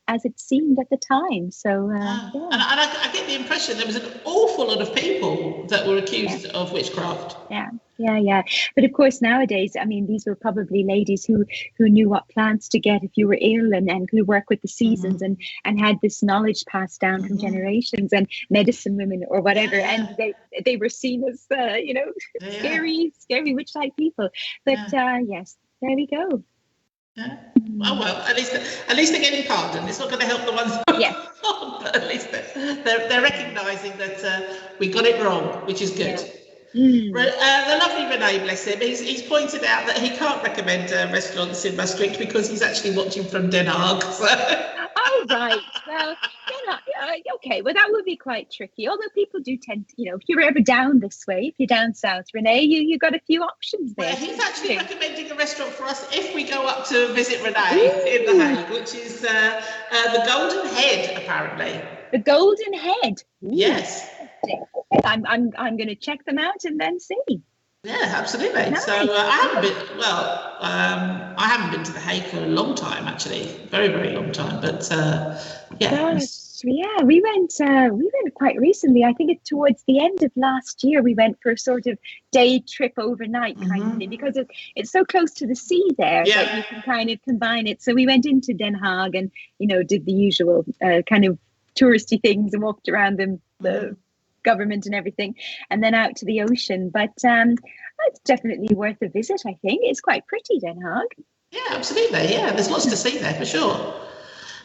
as it seemed at the time. So No. yeah, And I get the impression there was an awful lot of people that were yeah. accused of witchcraft. Yeah, yeah. But of course, nowadays, I mean, these were probably ladies who knew what plants to get if you were ill, and who work with the seasons, Hmm. and had this knowledge passed down from Hmm. generations, and medicine women or Yeah, whatever, yeah, and they were seen as yeah, yeah, scary witch type people. But yeah, yes, there we go. yeah. Oh Mm. well, at least they're getting pardoned. It's not going to help the ones, Yes, but at least they're recognising that we got it wrong, which is good. yeah. Mm. The lovely Rene, bless him, he's pointed out that he can't recommend restaurants in Maastricht because he's actually watching from Den Haag. So. Oh, right. Well, okay. Well, that would be quite tricky. Although people do tend to, if you're ever down this way, if you're down south, Renee, you got a few options Well, there. he's actually recommending a restaurant for us if we go up to visit Rene in The Ooh, Hague, which is the Golden Head, apparently. the Golden Head. Ooh, Yes. interesting. I'm going to check them out and then see. Yeah, absolutely. So Nice. I haven't been, well, I haven't been to The Hague for a long time, actually. Very, very long time. But yeah. Gosh, yeah, we went quite recently. I think it's towards the end of last year. We went for a sort of day trip overnight kind of thing, because it's so close to the sea there that Yeah. you can kind of combine it. So we went into Den Haag and did the usual kind of touristy things and walked around the government and everything, and then out to the ocean. But it's definitely worth a visit. I think it's quite pretty, Den Haag. Yeah, absolutely. Yeah, there's lots to see there for sure.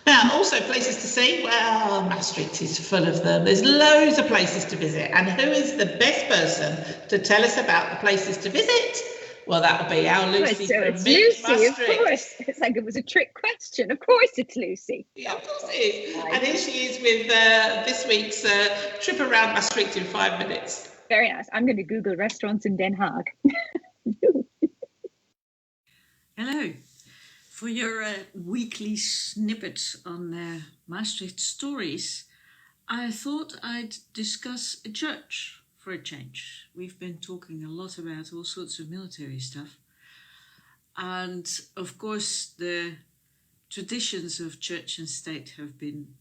Now, also places to see. Well, Maastricht is full of them. There's loads of places to visit. And who is the best person to tell us about the places to visit? Well, that'll be our Lucy So from it's Meet Lucy, of Maastricht. course. It's like it was a trick question. Of course, it's Lucy. Yeah, of course it is. And here she is with this week's trip around Maastricht in 5 minutes. Very nice. I'm going to Google restaurants in Den Haag. Hello. For your weekly snippet on Maastricht stories, I thought I'd discuss a church for a change. We've been talking a lot about all sorts of military stuff. And of course, the traditions of church and state have been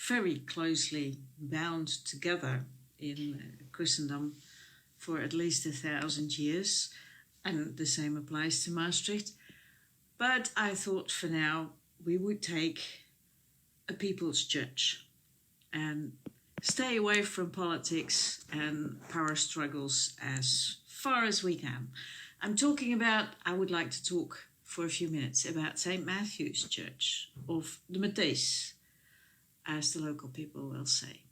very closely bound together in Christendom for at least 1,000 years. And the same applies to Maastricht. But I thought for now we would take a people's church and stay away from politics and power struggles as far as we can. I would like to talk for a few minutes about St. Matthew's Church of the Matthäus, as the local people will say.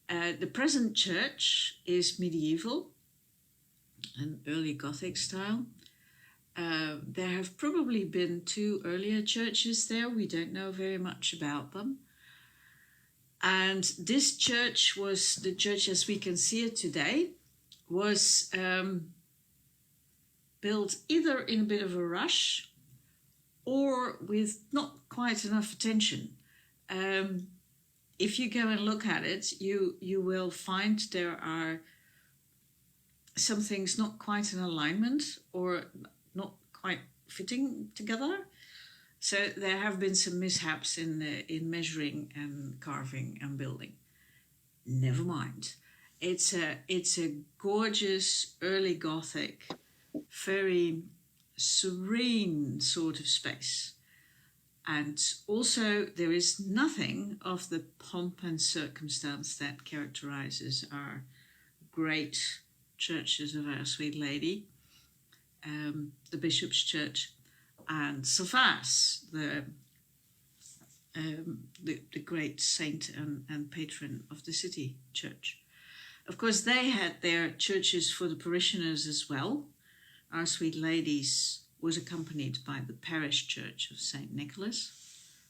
The present church is medieval and early Gothic style. There have probably been 2 earlier churches there. We don't know very much about them. And this church was, the church as we can see it today, was built either in a bit of a rush or with not quite enough attention. If you go and look at it, you will find there are some things not quite in alignment or not quite fitting together. So there have been some mishaps in measuring and carving and building. Never mind. It's a gorgeous early Gothic, very serene sort of space. And also there is nothing of the pomp and circumstance that characterizes our great churches of Our Sweet Lady, the Bishop's Church, and Savas, the great saint and patron of the city church. Of course, they had their churches for the parishioners as well. Our Sweet Lady's was accompanied by the parish church of St. Nicholas.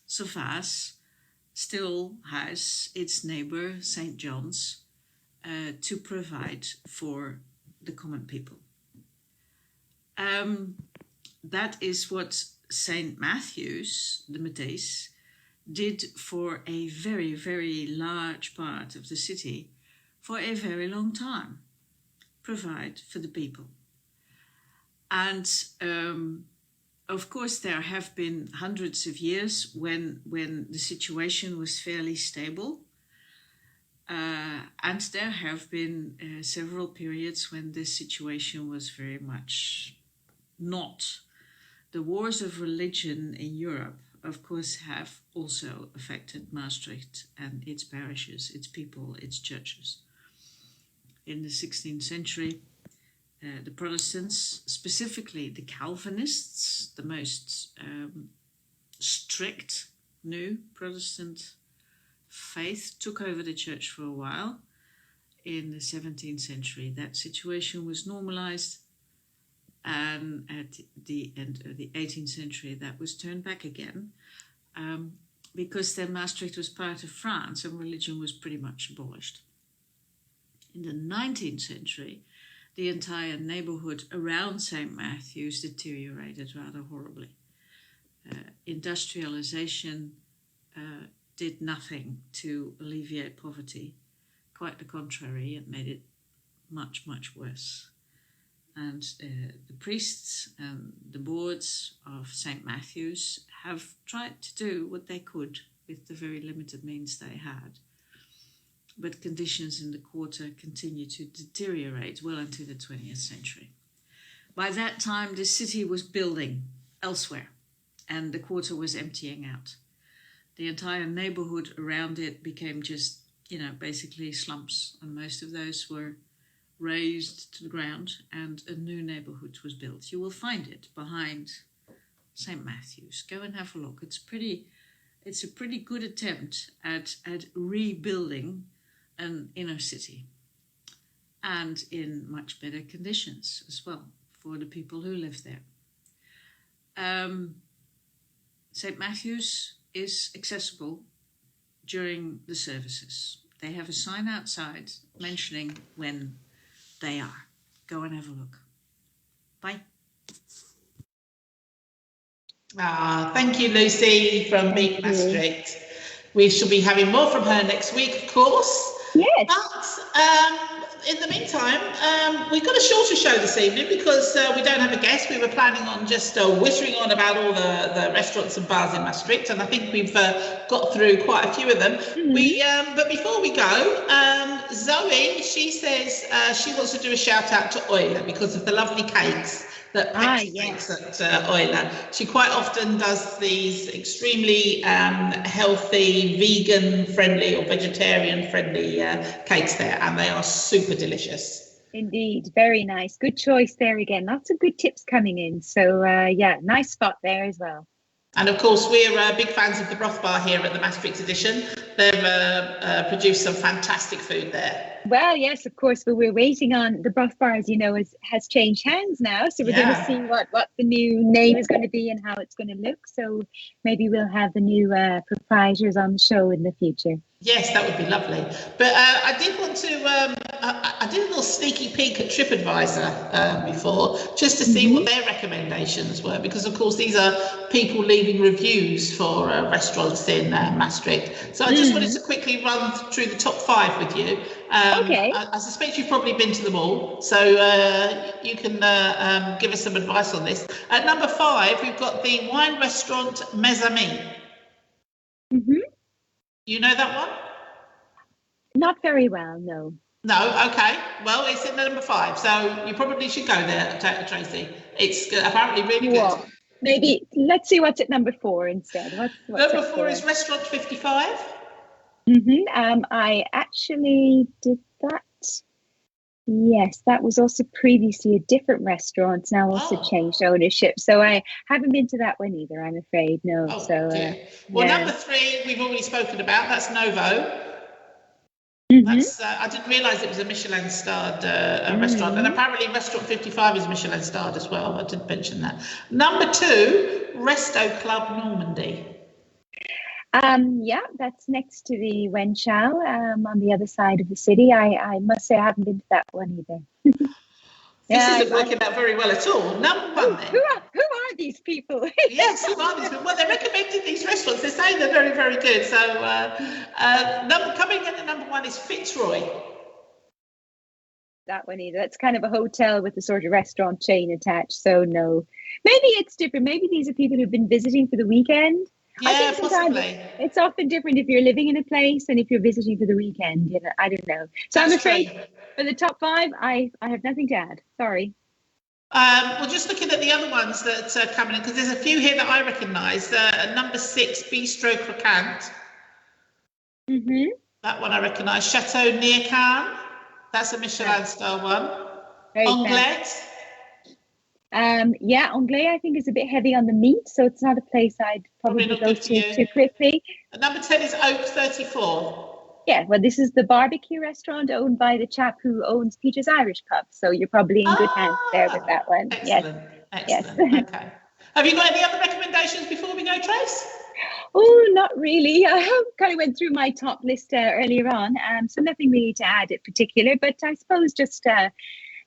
Savas still has its neighbour, St. John's, to provide for the common people. That is what St. Matthew's, the Matthäus, did for a very, very large part of the city for a very long time, provide for the people. And of course, there have been hundreds of years when the situation was fairly stable. And there have been several periods when this situation was very much not. The wars of religion in Europe, of course, have also affected Maastricht and its parishes, its people, its churches. In the 16th century, the Protestants, specifically the Calvinists, the most strict new Protestant faith, took over the church for a while. In the 17th century, that situation was normalized, and at the end of the 18th century, that was turned back again, because then Maastricht was part of France and religion was pretty much abolished. In the 19th century, the entire neighborhood around St. Matthew's deteriorated rather horribly. Industrialization did nothing to alleviate poverty. Quite the contrary, it made it much, much worse. And the priests and the boards of St. Matthew's have tried to do what they could with the very limited means they had. But conditions in the quarter continue to deteriorate well into the 20th century. By that time, the city was building elsewhere, and the quarter was emptying out. The entire neighborhood around it became just, basically slumps, and most of those were razed to the ground, and a new neighborhood was built. You will find it behind St. Matthew's. Go and have a look. It's a pretty good attempt at rebuilding an inner city, and in much better conditions as well for the people who live there. St. Matthew's is accessible during the services. They have a sign outside mentioning when they are. Go and have a look. Bye. Thank you, Lucy from Meet Maastricht. We shall be having more from her next week, of course. Yes. But in the meantime, we've got a shorter show this evening because we don't have a guest. We were planning on just whittering on about all the restaurants and bars in Maastricht, and I think we've got through quite a few of them. Mm-hmm. But before we go, Zoe, she says she wants to do a shout out to Euler because of the lovely cakes that Pax makes at Euler. She quite often does these extremely healthy, vegan-friendly or vegetarian-friendly cakes there, and they are super delicious. Indeed, very nice. Good choice there again. Lots of good tips coming in. So, nice spot there as well. And of course, we're big fans of the broth bar here at the Maastricht edition. They've produced some fantastic food there. Well, yes, of course, but we're waiting on the broth bar, as you know, has changed hands now. So we're going to see what the new name is going to be and how it's going to look. So maybe we'll have the new proprietors on the show in the future. Yes, that would be lovely. But I did want to, I did a little sneaky peek at TripAdvisor before, just to see what their recommendations were, because of course these are people leaving reviews for restaurants in Maastricht. So I just wanted to quickly run through the top 5 with you. Okay. I suspect you've probably been to them all, so you can give us some advice on this. At number 5, we've got the wine restaurant Mes Amis. Mm-hmm. You know that one? Not very well, no. No, okay. Well, it's in number 5, so you probably should go there, Tracy. It's apparently really good. Maybe let's see what's at number 4 instead. What's number 4 is Restaurant 55. Mm-hmm. I actually did that. Yes, that was also previously a different restaurant, now also changed ownership. So I haven't been to that one either, I'm afraid. No. Well, number 3 we've already spoken about. That's Novo. That's I didn't realise it was a Michelin-starred restaurant, and apparently Restaurant 55 is Michelin-starred as well. I didn't mention that. Number 2, Resto Club Normandy. That's next to the Wenchal, on the other side of the city. I must say I haven't been to that one either. This isn't working out very well at all. Number 1 then. Who are these people? Yes, who are these people? Well, they're recommending these restaurants. They're saying they're very, very very good. So coming in at number 1 is Fitzroy. That one either. That's kind of a hotel with a sort of restaurant chain attached. So no, maybe it's different. Maybe these are people who've been visiting for the weekend. Yeah, I think sometimes possibly. it's often different if you're living in a place and if you're visiting for the weekend. You know, I don't know. So I'm afraid for the top 5, I have nothing to add. Sorry. Well, just looking at the other ones that are coming in, because there's a few here that I recognise. Number 6, Bistro Croquant. Mm-hmm. That one I recognise. Chateau Nearcan. That's a Michelin star one. Anglet. Yeah, Anglais I think is a bit heavy on the meat, so it's not a place I'd probably go to too quickly. And number 10 is Oak 34. Yeah, well, this is the barbecue restaurant owned by the chap who owns Peter's Irish Pub, so you're probably in good hands there with that one. Excellent, excellent. Yes. Okay. Have you got any other recommendations before we go, Trace? Oh, not really. I kind of went through my top list earlier on, so nothing really to add in particular, but I suppose just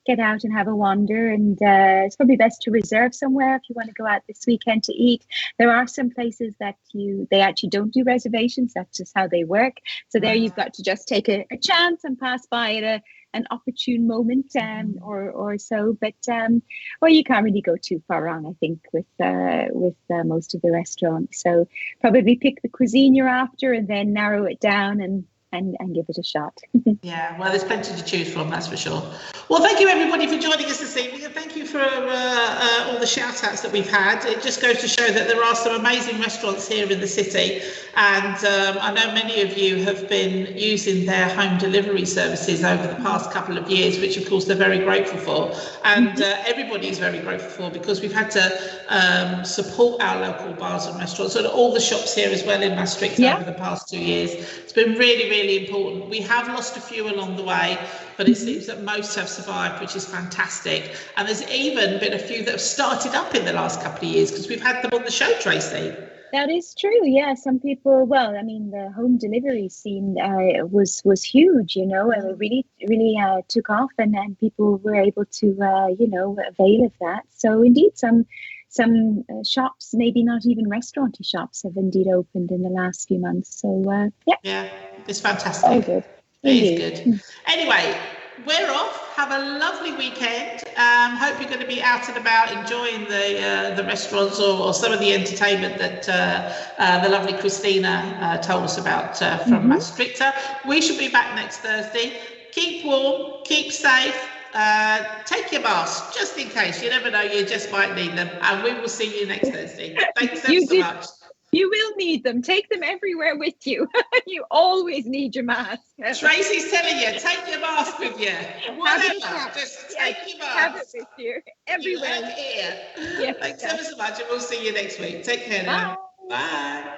get out and have a wander, and it's probably best to reserve somewhere if you want to go out this weekend to eat. There are some places that they actually don't do reservations. That's just how they work. So there you've got to just take a chance and pass by at an opportune moment or so. But well, you can't really go too far wrong, I think, with most of the restaurants. So probably pick the cuisine you're after and then narrow it down and give it a shot. Yeah, well, there's plenty to choose from, that's for sure. Well, thank you everybody for joining us this evening, and thank you for all the shout outs that we've had. It just goes to show that there are some amazing restaurants here in the city, and I know many of you have been using their home delivery services over the past couple of years, which of course they're very grateful for, and everybody's very grateful for, because we've had to support our local bars and restaurants and all the shops here as well in Maastricht over the past 2 years. It's been really important. We have lost a few along the way, but it seems that most have survived, which is fantastic. And there's even been a few that have started up in the last couple of years because we've had them on the show, Tracy. That is true. Yeah, some people. Well, I mean, the home delivery scene was huge, you know, and it really took off, and people were able to avail of that. So indeed, some shops, maybe not even restauranty shops, have indeed opened in the last few months. So yeah, it's fantastic. Oh, good. It is good. Anyway, we're off. Have a lovely weekend. Hope you're going to be out and about enjoying the restaurants or some of the entertainment that the lovely Christina told us about from Maastricht. We should be back next Thursday. Keep warm, keep safe. Take your mask just in case. You never know, you just might need them, and we will see you next Thursday. Thanks so much. You will need them. Take them everywhere with you. You always need your mask. Tracy's telling you, take your mask with you. Whatever, just take your mask. Have it with you everywhere. You here. Yes, thanks ever so much, and we'll see you next week. Take care now. Bye.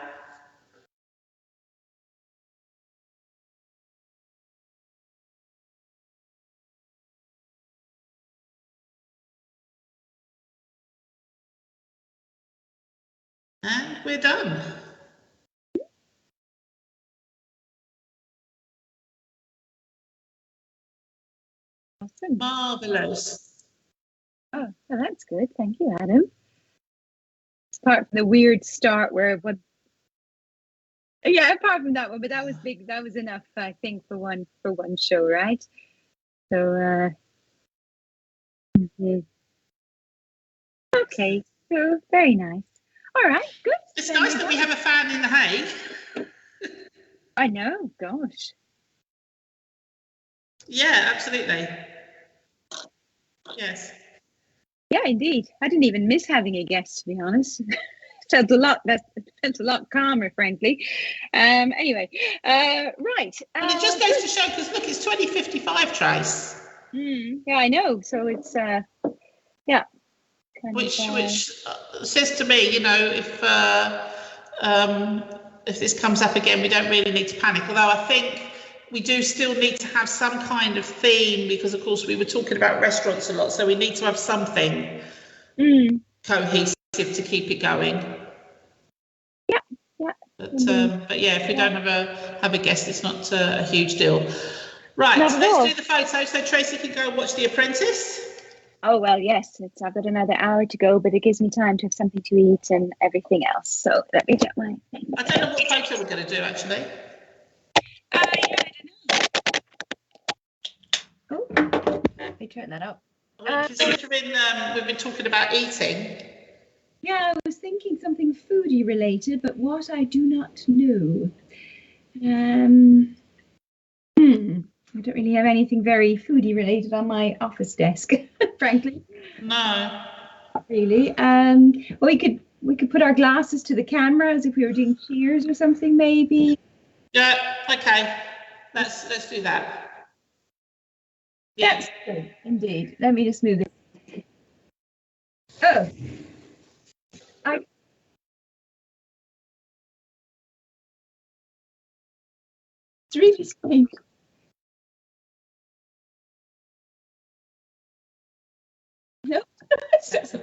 And we're done. Awesome. Marvellous. Oh, well, that's good. Thank you, Adam. Apart from the weird start where apart from that one, but that was big. That was enough, I think, for one show, right? So okay, so very nice. All right, good. It's nice that we have a fan in The Hague. I know, gosh. Yeah, absolutely. Yes. Yeah, indeed. I didn't even miss having a guest, to be honest. felt a lot calmer, frankly. Anyway, right. And it just goes to show, because look, it's 2055, Trace. Yeah, I know. So it's which says to me, you know, if this comes up again, we don't really need to panic. Although I think we do still need to have some kind of theme, because of course we were talking about restaurants a lot, so we need to have something cohesive to keep it going. Yeah. But yeah, if we don't have a guest, it's not a huge deal. Right, let's do the photo so Tracy can go and watch The Apprentice. Oh, well, yes, I've got another hour to go, but it gives me time to have something to eat and everything else. So let me get my thing. I don't know what photo we're going to do, actually. Yeah, I don't know. Oh, let me turn that up. Considering we've been talking about eating. Yeah, I was thinking something foodie related, but what I do not know. I don't really have anything very foodie related on my office desk, frankly. No. Not really. Well, we could put our glasses to the camera as if we were doing cheers or something, maybe. Yeah. Okay. Let's do that. Yeah. Yes, good, indeed. Let me just move it. Oh, it's really strange. No, it's just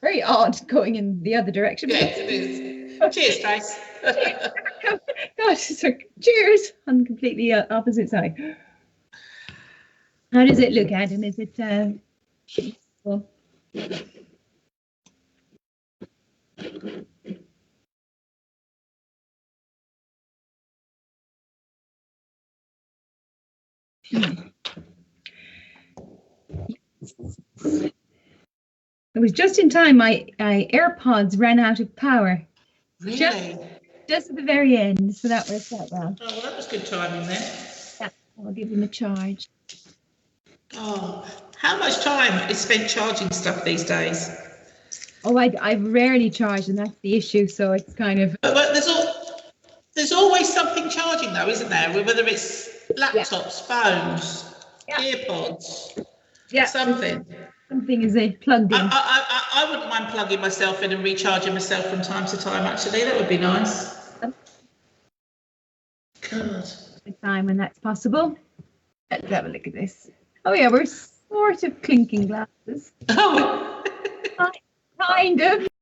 very odd going in the other direction. Yes, it is. Cheers, Trace. Gosh, so cheers on the completely opposite side. How does it look, Adam? Is it well, it was just in time my AirPods ran out of power. Really? Just at the very end, so that worked out well. Oh, well, that was good timing then. Yeah, I'll give them a charge. Oh, how much time is spent charging stuff these days? Oh, I've rarely charged, and that's the issue. So it's kind of. But there's always something charging, though, isn't there? Whether it's laptops, phones, earpods, something. Something is plugged in. I wouldn't mind plugging myself in and recharging myself from time to time. Actually, that would be nice. God. A time when that's possible. Let's have a look at this. Oh yeah, we're sort of clinking glasses. Oh. Kind of.